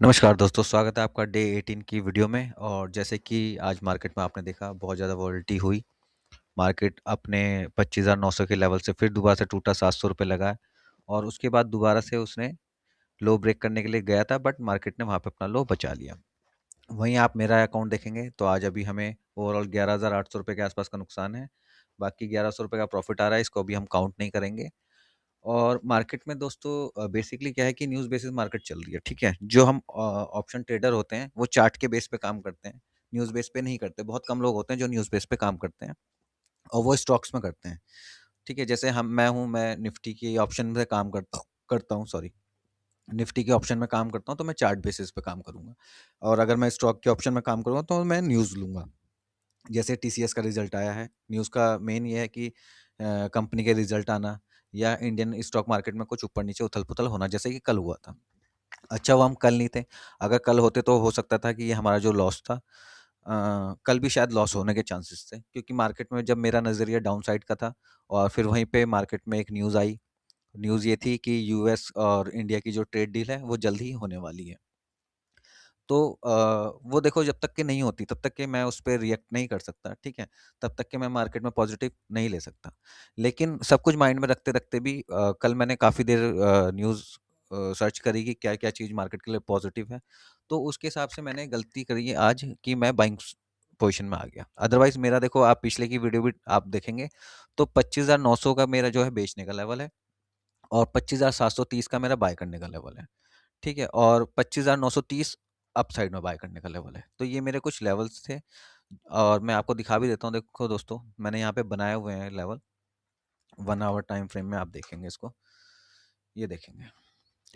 नमस्कार दोस्तों, स्वागत है आपका डे 18 की वीडियो में। और जैसे कि आज मार्केट में आपने देखा बहुत ज़्यादा वॉलेटिलिटी हुई। मार्केट अपने 25,900 के लेवल से फिर दोबारा से टूटा, 700 रुपये लगा है और उसके बाद दोबारा से उसने लो ब्रेक करने के लिए गया था, बट मार्केट ने वहाँ पे अपना लो बचा लिया। वहीं आप मेरा अकाउंट देखेंगे तो आज अभी हमें ओवरऑल 11,800 रुपये के आसपास का नुकसान है। बाकी 1100 रुपये का प्रॉफिट आ रहा है, इसको अभी हम काउंट नहीं करेंगे। और मार्केट में दोस्तों बेसिकली क्या है कि न्यूज़ बेसिस मार्केट चल रही है, ठीक है? जो हम ऑप्शन ट्रेडर होते हैं वो चार्ट के बेस पे काम करते हैं, न्यूज़ बेस पे नहीं करते। बहुत कम लोग होते हैं जो न्यूज़ बेस पे काम करते हैं और वो स्टॉक्स में करते हैं, ठीक है? जैसे मैं निफ्टी की ऑप्शन पे काम करता हूँ, सॉरी, निफ्टी के ऑप्शन में काम करता हूँ, तो मैं चार्ट बेसिस पे काम करूँगा। और अगर मैं स्टॉक के ऑप्शन में काम करूँगा तो मैं न्यूज़ लूँगा। जैसे टीसीएस का रिजल्ट आया है, न्यूज़ का मेन ये है कि कंपनी के रिजल्ट आना या इंडियन स्टॉक मार्केट में कुछ ऊपर-नीचे उथल-पुथल होना, जैसे कि कल हुआ था। अच्छा हुआ हम कल नहीं थे, अगर कल होते तो हो सकता था कि ये हमारा जो लॉस था कल भी शायद लॉस होने के चांसेस थे, क्योंकि मार्केट में जब मेरा नज़रिया डाउन साइड का था और फिर वहीं पे मार्केट में एक न्यूज़ आई। न्यूज़ ये थी कि यूएस और इंडिया की जो ट्रेड डील है वो जल्द ही होने वाली है। तो वो देखो, जब तक कि नहीं होती तब तक कि मैं उस पे रिएक्ट नहीं कर सकता, ठीक है? तब तक कि मैं मार्केट में पॉज़िटिव नहीं ले सकता। लेकिन सब कुछ माइंड में रखते-रखते भी कल मैंने काफ़ी देर न्यूज़ सर्च करी कि क्या-क्या चीज़ मार्केट के लिए पॉज़िटिव है। तो उसके हिसाब से मैंने गलती करी है आज कि मैं बाइंग पोज़ीशन में आ गया। अदरवाइज़ मेरा देखो, आप पिछले की वीडियो भी आप देखेंगे तो 25,900 का मेरा जो है बेचने का लेवल है और 25,730 का मेरा बाय करने का लेवल है। ठीक है? और 25,930 अपसाइड में बाय करने का लेवल है। तो ये मेरे कुछ लेवल्स थे और मैं आपको दिखा भी देता हूँ। देखो दोस्तों, मैंने यहाँ पे बनाए हुए हैं लेवल, 1 आवर टाइम फ्रेम में आप देखेंगे इसको, ये देखेंगे।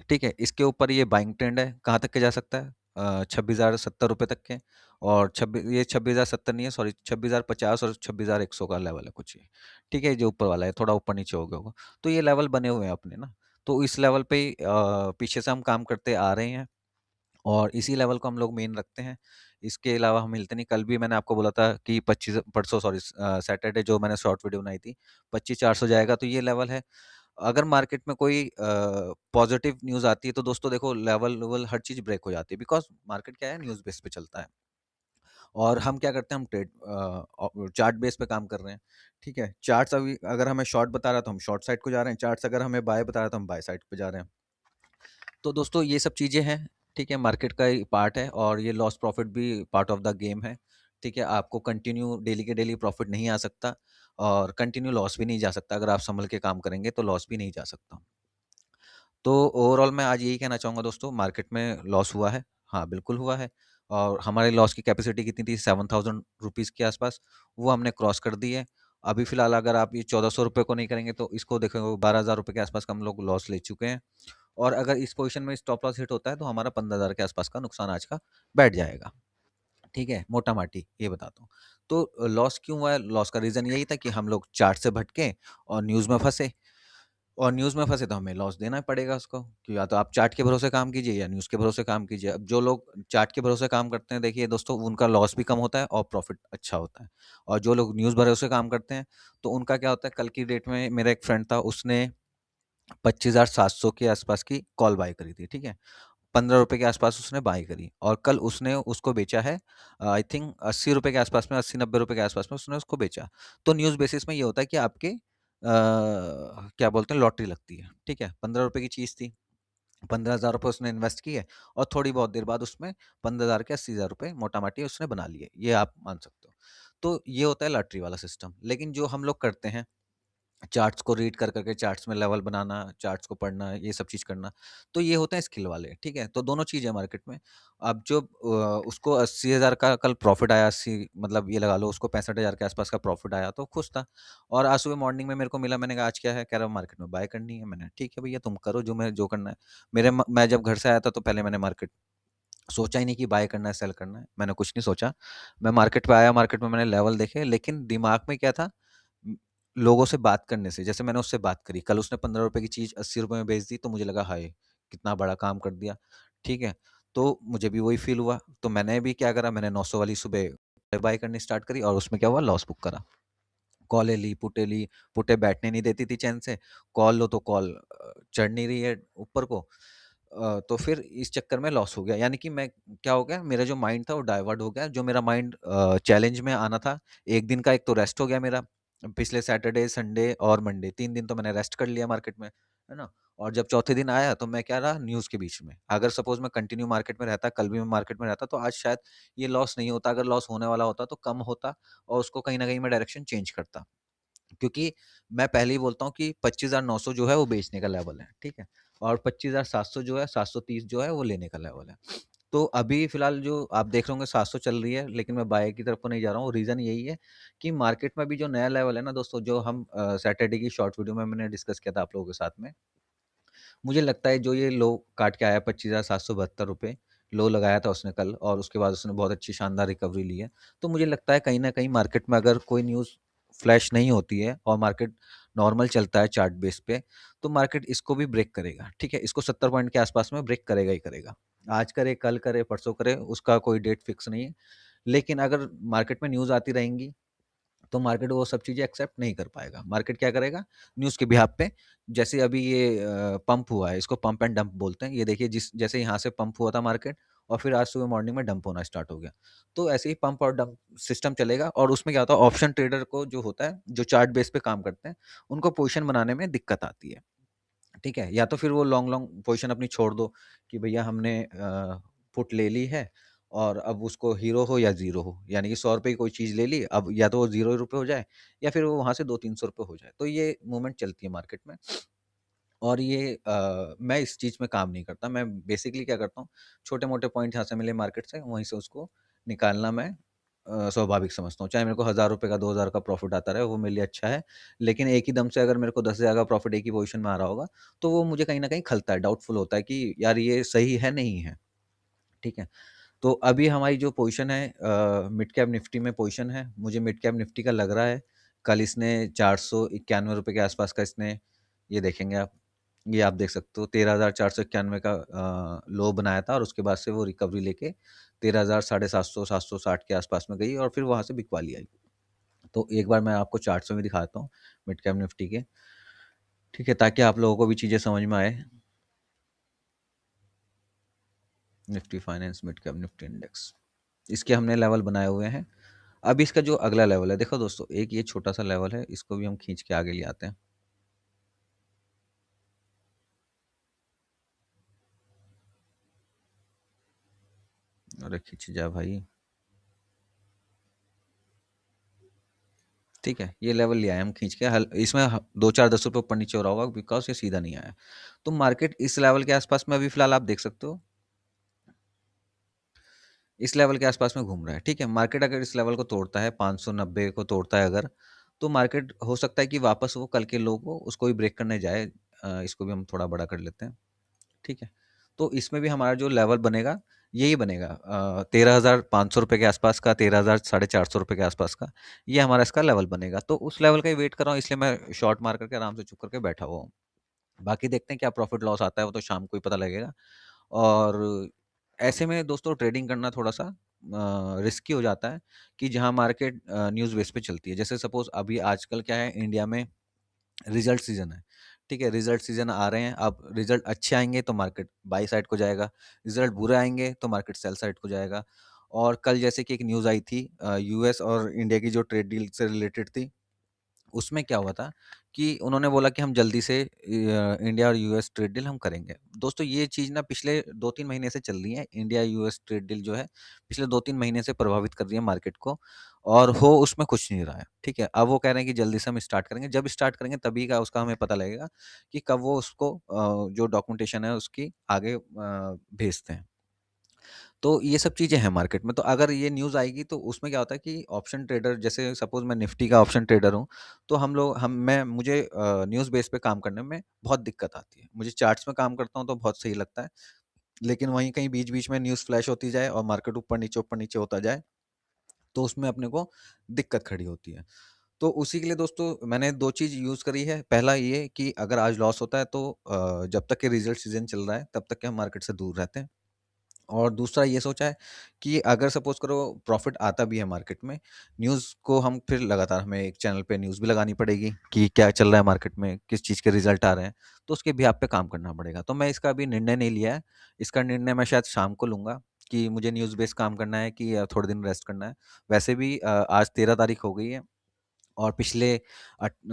ठीक है? इसके ऊपर ये बाइंग ट्रेंड है, कहाँ तक के जा सकता है? 26,070 रुपए तक के। और 26,070 नहीं है, सॉरी, 26,050 और 26,100 का लेवल है कुछ ये। ठीक है? जो ऊपर वाला है, थोड़ा ऊपर-नीचे हो गया होगा। तो ये लेवल बने हुए हैं अपने ना, तो इस लेवल पे ही पीछे से हम काम करते आ रहे हैं और इसी लेवल को हम लोग मेन रखते हैं। इसके अलावा हम हिलते नहीं। कल भी मैंने आपको बोला था कि 25 परसों, सॉरी, सैटरडे जो मैंने शॉर्ट वीडियो बनाई थी, 25,400 जाएगा, तो ये लेवल है। अगर मार्केट में कोई पॉजिटिव न्यूज़ आती है तो दोस्तों देखो, लेवल हर चीज़ ब्रेक हो जाती है, बिकॉज़ मार्केट क्या है, न्यूज़ बेस पे चलता है। और हम क्या करते हैं, हम चार्ट बेस पे काम कर रहे हैं, ठीक है? चार्ट्स अभी अगर हमें शॉर्ट बता रहा है तो हम शॉर्ट साइड को जा रहे हैं, चार्ट्स अगर हमें बाय बता रहा है तो हम बाय साइड पे जा रहे हैं। तो दोस्तों ये सब चीज़ें हैं, ठीक है? मार्केट का ही पार्ट है और ये लॉस प्रॉफिट भी पार्ट ऑफ द गेम है, ठीक है? आपको कंटिन्यू डेली के डेली प्रॉफिट नहीं आ सकता और कंटिन्यू लॉस भी नहीं जा सकता। अगर आप सँभल के काम करेंगे तो लॉस भी नहीं जा सकता। तो ओवरऑल मैं आज यही कहना चाहूँगा दोस्तों, मार्केट में लॉस हुआ है। हाँ, बिल्कुल हुआ है। और हमारे लॉस की कैपेसिटी कितनी थी? 7,000 रुपीज़ के आसपास, वो हमने क्रॉस कर दी है। अभी फ़िलहाल अगर आप ये 1,400 रुपए को नहीं करेंगे तो इसको देखोगे 12,000 रुपए के आसपास का हम लोग लॉस ले चुके हैं। और अगर इस पोज़ीशन में स्टॉप लॉस हिट होता है तो हमारा 15,000 के आसपास का नुकसान आज का बैठ जाएगा। ठीक है? मोटा-माटी ये बताता हूँ। तो लॉस क्यों हुआ है? लॉस का रीज़न यही था कि हम लोग चार्ट से भटके और न्यूज़ में फँसे। और न्यूज़ में फँसे तो हमें लॉस देना ही पड़ेगा उसको, कि या तो आप चार्ट के भरोसे काम कीजिए या न्यूज़ के भरोसे काम कीजिए। अब जो लोग चार्ट के भरोसे काम करते हैं, देखिए दोस्तों, उनका लॉस भी कम होता है और प्रॉफ़िट अच्छा होता है। और जो लोग न्यूज़ भरोसे काम करते हैं, तो उनका क्या होता है, कल की डेट में मेरा एक फ्रेंड था, उसने 25,700 के आसपास की कॉल बाय करी थी, ठीक है? ₹15 के आसपास उसने बाय करी और कल उसने उसको बेचा है आई थिंक ₹80 के आसपास में, 80-90 के आसपास में उसने उसको बेचा। तो न्यूज़ बेसिस में ये होता है कि आपके क्या बोलते हैं, लॉटरी लगती है, ठीक है? ₹15 की चीज़ थी, ₹15,000 उसने इन्वेस्ट किए और थोड़ी बहुत देर बाद उसमें 15,000 के ₹80,000 मोटा-माटी उसने बना लिए, ये आप मान सकते हो। तो ये होता है लॉटरी वाला सिस्टम। लेकिन जो हम लोग करते हैं, चार्ट्स को रीड कर के चार्ट्स में लेवल बनाना, चार्ट्स को पढ़ना, ये सब चीज़ करना, तो ये होते हैं स्किल वाले, ठीक है? तो दोनों चीज़ है मार्केट में। अब जो उसको 80,000 का कल प्रॉफ़िट आया, 80 मतलब ये लगा लो उसको 65,000 के आसपास का प्रॉफ़िट आया तो खुश था। और आज सुबह मॉर्निंग में मेरे को मिला, मैंने कहा आज क्या है? कह रहा मार्केट में बाय करनी है। मैंने ठीक है भैया, तुम करो जो करना है। मैं जब घर से आया था तो पहले मैंने मार्केट सोचा ही नहीं कि बाय करना है, सेल करना है, मैंने कुछ नहीं सोचा। मैं मार्केट पे आया, मार्केट में मैंने लेवल देखे, लेकिन दिमाग में क्या था, उम, लोगों से बात करने से, जैसे मैंने उससे बात करी, कल उसने ₹15 की चीज़ ₹80 में बेच दी, तो मुझे लगा हाय! कितना बड़ा काम कर दिया, ठीक है? तो मुझे भी वही फ़ील हुआ, तो मैंने भी क्या करा, मैंने 900 वाली सुबह बाय करनी स्टार्ट करी और उसमें क्या हुआ, लॉस बुक करा। कॉलें ली, पुटें बैठने नहीं देती थी चैन से, कॉल लो तो कॉल चढ़ नहीं रही है ऊपर को। तो फिर इस चक्कर में लॉस हो गया। यानी कि मैं क्या हो गया, मेरा जो माइंड था वो डाइवर्ट हो गया। जो मेरा माइंड चैलेंज में आना था, 1 दिन का एक तो रेस्ट हो गया मेरा। पिछले सैटरडे, संडे और मंडे 3 दिन तो मैंने रेस्ट कर लिया मार्केट में, है ना? और जब चौथे दिन आया तो मैं क्या रहा, न्यूज़ के बीच में। अगर सपोज़ मैं कंटिन्यू मार्केट में रहता, कल भी मैं मार्केट में रहता, तो आज शायद ये लॉस नहीं होता। अगर लॉस होने वाला होता तो कम होता और उसको कहीं न कहीं मैं डायरेक्शन चेंज करता। क्योंकि मैं पहले ही बोलता हूँ कि 25,900 जो है वो बेचने का लेवल है, ठीक है? और 25,700 जो है, 730 जो है वो लेने का लेवल है। तो अभी फ़िलहाल जो आप देख रहे होंगे 700 चल रही है, लेकिन मैं बाय की तरफ तो नहीं जा रहा हूँ। रीज़न यही है कि मार्केट में अभी जो नया लेवल है ना दोस्तों, जो हम सैटरडे की शॉर्ट वीडियो में मैंने डिस्कस किया था आप लोगों के साथ में। मुझे लगता है जो ये लो काट के आया ₹25,772, लो लगाया था उसने कल और उसके बाद उसने बहुत अच्छी शानदार रिकवरी ली है। तो मुझे लगता है कहीं न कहीं मार्केट में अगर कोई न्यूज़ फ्लैश नहीं होती है और मार्केट नॉर्मल चलता है चार्ट बेस पे, तो मार्केट इसको भी ब्रेक करेगा, ठीक है? इसको 70 पॉइंट के आसपास में ब्रेक करेगा ही करेगा। आज करे, कल करे, परसों करे, उसका कोई डेट फिक्स नहीं है। लेकिन अगर मार्केट में न्यूज़ आती रहेंगी तो मार्केट वो सब चीज़ें एक्सेप्ट नहीं कर पाएगा। मार्केट क्या करेगा, न्यूज़ के बिहाफ़ पे, जैसे अभी ये पंप हुआ है, इसको पंप एंड डंप बोलते हैं। ये देखिए जिस जैसे यहाँ से पंप हुआ था मार्केट और फिर आज सुबह मॉर्निंग में डंप होना स्टार्ट हो गया। तो ऐसे ही पंप और डंप सिस्टम चलेगा और उसमें क्या होता है, ऑप्शन ट्रेडर को जो होता है, जो चार्ट बेस पे काम करते हैं, उनको पोज़ीशन बनाने में दिक्कत आती है। ठीक है? या तो फिर वो लॉन्ग लॉन्ग पोज़ीशन अपनी छोड़ दो कि भैया हमने पुट ले ली है और अब उसको हीरो हो या ज़ीरो हो, यानी कि ₹100 की कोई चीज़ ले ली, अब या तो वो ₹0 हो जाए या फिर वो वहाँ से 200-300 हो जाए। तो ये मूवमेंट चलती है मार्केट में और ये मैं इस चीज़ में काम नहीं करता। मैं बेसिकली क्या करता हूँ, छोटे-मोटे पॉइंट जहाँ से मिले मार्केट से, वहीं से उसको निकालना मैं स्वाभाविक समझता हूँ। चाहे मेरे को ₹1000 का, 2000 का प्रॉफ़िट आता रहे, वो मेरे लिए अच्छा है। लेकिन एक ही दम से अगर मेरे को 10,000 का प्रॉफ़िट एक ही पोज़ीशन में आ रहा होगा, तो वो मुझे कहीं न कहीं खलता है, डाउटफुल होता है कि यार ये सही है, नहीं है। ठीक है? तो अभी हमारी जो पोज़ीशन है मिड कैप निफ्टी में पोज़ीशन है, मुझे मिड कैप निफ्टी का लग रहा है, कल इसने ₹491 के आस-पास का इसने, ये देखेंगे आप, ये आप देख सकते हो 13,491 का लो बनाया था और उसके बाद से वो रिकवरी लेके 13,000 साढ़े 700 760 के आस-पास में गई और फिर वहाँ से बिकवाली आई। तो एक बार मैं आपको चार्ट्स में भी दिखाता हूँ मिड कैप निफ्टी के, ठीक है? ताकि आप लोगों को भी चीज़ें समझ में आए। Nifty finance mid cap Nifty index, इसके हमने लेवल बनाए हुए हैं। अब इसका जो अगला लेवल है, देखो दोस्तों, एक ये छोटा-सा लेवल है, इसको भी हम खींच के आगे ले आते हैं। अरे खिंच जा भाई, ठीक है? ये लेवल ले आए हम खींच के, हल इसमें 2-4 ₹10 ऊपर-नीचे हो रहा होगा बिकॉज़ ये सीधा नहीं आया। तो मार्केट इस लेवल के आस-पास में अभी फ़िलहाल आप देख सकते हो, इस लेवल के आस-पास में घूम रहा है, ठीक है? मार्केट अगर इस लेवल को तोड़ता है, 590 को तोड़ता है अगर, तो मार्केट हो सकता है कि वापस वो कल के लो को उसको भी ब्रेक करने जाए। इसको भी हम थोड़ा बड़ा कर लेते हैं। ठीक है? तो इसमें भी हमारा जो लेवल बनेगा, यही बनेगा, ₹13,500 के आसपास का, 13,000 साढ़े ₹400 के आसपास का, ये हमारा इसका लेवल बनेगा। तो उस लेवल का ही वेट कर रहा हूँ, इसलिए मैं शॉर्ट मार करके आराम से चुप करके बैठा हुआ हूँ। बाकी देखते हैं क्या प्रॉफ़िट लॉस आता है, वो तो शाम को ही पता लगेगा। और ऐसे में दोस्तों ट्रेडिंग करना थोड़ा-सा रिस्की हो जाता है कि जहाँ मार्केट न्यूज़ बेस पे चलती है। जैसे सपोज़ अभी आजकल क्या है, इंडिया में रिजल्ट सीज़न है, ठीक है? रिजल्ट सीज़न आ रहे हैं, अब रिजल्ट अच्छे आएँगे तो मार्केट बाई साइड को जाएगा, रिजल्ट बुरे आएँगे तो मार्केट सेल साइड को जाएगा। और कल जैसे कि एक न्यूज़ आई थी यूएस और इंडिया की जो ट्रेड डील से रिलेटेड थी, उसमें क्या हुआ था कि उन्होंने बोला कि हम जल्दी से इंडिया और यूएस ट्रेड डील हम करेंगे। दोस्तों ये चीज़ ना पिछले 2-3 महीने से चल रही है, इंडिया-यूएस ट्रेड डील जो है, पिछले 2-3 महीने से प्रभावित कर रही है मार्केट को और हो उसमें कुछ नहीं रहा है, ठीक है? अब वो कह रहे हैं कि जल्दी से हम स्टार्ट करेंगे, जब स्टार्ट करेंगे तभी का उसका हमें पता लगेगा कि कब वो उसको जो डॉक्यूमेंटेशन है उसकी आगे भेजते हैं। तो ये सब चीज़ें हैं मार्केट में, तो अगर ये न्यूज़ आएगी तो उसमें क्या होता है कि ऑप्शन ट्रेडर, जैसे सपोज़ मैं निफ्टी का ऑप्शन ट्रेडर हूँ, तो हम लोग हम मैं मुझे न्यूज़ बेस पे काम करने में बहुत दिक्कत आती है। मुझे चार्ट्स में काम करता हूँ तो बहुत सही लगता है, लेकिन वहीं कहीं बीच-बीच में न्यूज़ फ्लैश होती जाए और मार्केट ऊपर नीचे होता जाए, तो उसमें अपने को दिक्कत खड़ी होती है। तो उसी के लिए दोस्तों मैंने 2 चीज़ यूज़ करी है। पहला ये कि अगर आज लॉस होता है तो जब तक कि रिज़ल्ट सीज़न चल रहा है, तब तक के हम मार्केट से दूर रहते हैं। और दूसरा ये सोचा है कि अगर सपोज़ करो प्रॉफ़िट आता भी है मार्केट में, न्यूज़ को हम फिर लगातार हमें एक चैनल पे न्यूज़ भी लगानी पड़ेगी कि क्या चल रहा है मार्केट में, किस चीज़ के रिज़ल्ट आ रहे हैं, तो उसके भी आप पे काम करना पड़ेगा। तो मैं इसका अभी निर्णय नहीं लिया है, इसका निर्णय मैं शायद शाम को लूँगा कि मुझे न्यूज़ बेस्ड काम करना है कि थोड़े दिन रेस्ट करना है। वैसे भी आज 13 तारीख हो गई है और पिछले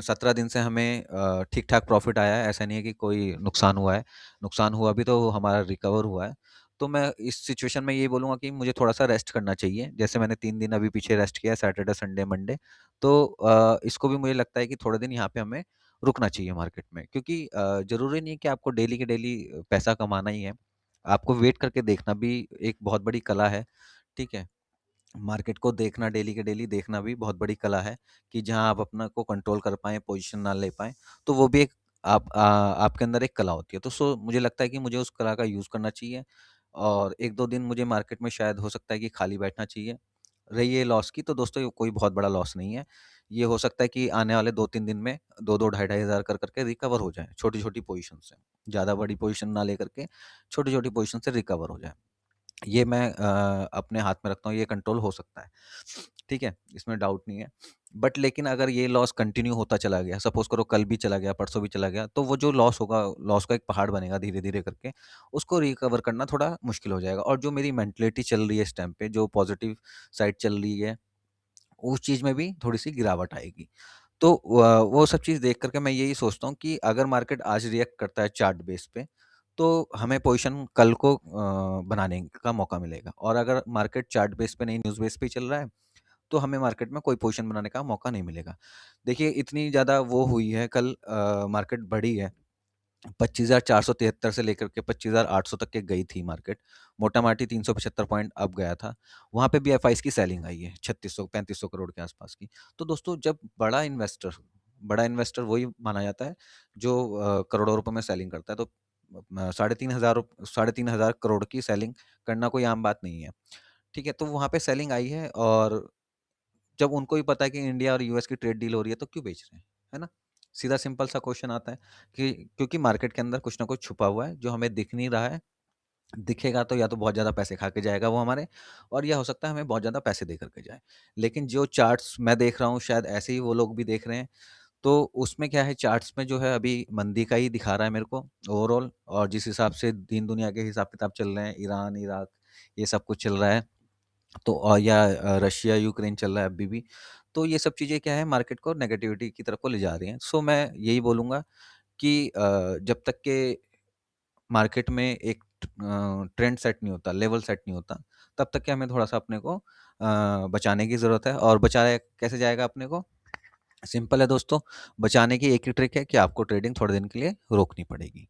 17 दिन से हमें ठीक-ठाक प्रॉफ़िट आया है, ऐसा नहीं है कि कोई नुकसान हुआ है। नुकसान हुआ भी तो हमारा रिकवर हुआ है। तो मैं इस सिचुएशन में यही बोलूँगा कि मुझे थोड़ा-सा रेस्ट करना चाहिए। जैसे मैंने 3 दिन अभी पीछे रेस्ट किया है, सैटरडे, संडे, मंडे। तो इसको भी मुझे लगता है कि थोड़े दिन यहाँ पे हमें रुकना चाहिए मार्केट में, क्योंकि ज़रूरी नहीं है कि आपको डेली के डेली पैसा कमाना ही है। आपको वेट करके देखना भी एक बहुत बड़ी कला है, ठीक है? मार्केट को देखना, डेली के डेली देखना भी बहुत बड़ी कला है कि जहाँ आप अपना को कंट्रोल कर पाएँ, पोज़ीशन ना ले पाएँ, तो वो भी एक आपके अंदर एक कला होती है। तो मुझे लगता है कि मुझे उस कला का यूज़ करना चाहिए और 1-2 दिन मुझे मार्केट में शायद हो सकता है कि खाली बैठना चाहिए। रही ये लॉस की, तो दोस्तों ये कोई बहुत बड़ा लॉस नहीं है। ये हो सकता है कि आने वाले 2-3 दिन में 2-2 ढाई-ढाई हज़ार कर के रिकवर हो जाएँ, छोटी-छोटी पोज़ीशन से। ज़्यादा बड़ी पोज़ीशन ना लेकर के, छोटी-छोटी पोज़ीशन से रिकवर हो जाएँ। ये मैं अपने हाथ में रखता हूँ, ये कंट्रोल हो सकता है, ठीक है? इसमें डाउट नहीं है। बट लेकिन अगर ये लॉस कंटिन्यू होता चला गया, सपोज़ करो कल भी चला गया, परसों भी चला गया, तो वो जो लॉस होगा, लॉस का एक पहाड़ बनेगा धीरे-धीरे करके, उसको रिकवर करना थोड़ा मुश्किल हो जाएगा और जो मेरी मेंटालिटी चल रही है इस टाइम पे, जो पॉज़िटिव साइड चल रही है, उस चीज़ में भी थोड़ी-सी गिरावट आएगी। तो वो सब चीज़ देख कर के मैं यही सोचता हूँ कि अगर मार्केट आज रिएक्ट करता है चार्ट बेस पे, तो हमें पोज़ीशन कल को बनाने का मौका मिलेगा और अगर मार्केट चार्ट बेस पे नहीं, न्यूज़ बेस पे ही चल रहा है, तो हमें मार्केट में कोई पोज़ीशन बनाने का मौका नहीं मिलेगा। देखिए, इतनी ज़्यादा वो हुई है कल, मार्केट बढ़ी है। 25,473 से लेकर के 25,800 तक के गई थी मार्केट। मोटा-माटी 375 पॉइंट अप गया था। वहाँ पे भी एफआईज़ की सेलिंग आई है 3600-3500 करोड़ के आसपास की। तो दोस्तों, जब बड़ा इन्वेस्टर वही माना जाता है जो करोड़ों रुपए में सेलिंग करता है। तो साढ़े 3 हज़ार करोड़ की सेलिंग करना कोई आम बात नहीं है। ठीक है? तो वहाँ पे सेलिंग आई है और जब उनको भी पता है कि इंडिया और यूएस की ट्रेड डील हो रही है, तो क्यों बेच रहे हैं? है ना? सीधा सिंपल सा क्वेश्चन आता है कि क्योंकि मार्केट के अंदर कुछ ना कुछ छुपा हुआ है जो हमें दिख नहीं रहा है। दिखेगा तो या तो बहुत ज़्यादा पैसे खा के जाएगा वो हमारे, और या हो सकता है हमें बहुत ज़्यादा पैसे दे कर के जाए। लेकिन जो चार्ट्स मैं देख रहा हूँ, शायद ऐसे ही वो लोग भी देख रहे हैं। तो उसमें क्या है, चार्ट्स में जो है अभी मंदी का ही दिखा रहा है मेरे को ओवरऑल, और जिस हिसाब से दीन दुनिया के हिसाब-किताब चल रहे हैं, ईरान, इराक, ये सब कुछ चल रहा है। तो या रशिया यूक्रेन चल रहा है अभी भी। तो ये सब चीज़ें क्या है, मार्केट को नेगेटिविटी की तरफ को ले जा रही हैं। सो मैं यही बोलूँगा कि जब तक के मार्केट में एक ट्रेंड सेट नहीं होता, लेवल सेट नहीं होता, तब तक के हमें थोड़ा-सा अपने को बचाने की ज़रूरत है। और बचाया कैसे जाएगा अपने को? सिंपल है दोस्तों, बचाने की एक ही ट्रिक है कि आपको ट्रेडिंग थोड़े दिन के लिए रोकनी पड़ेगी।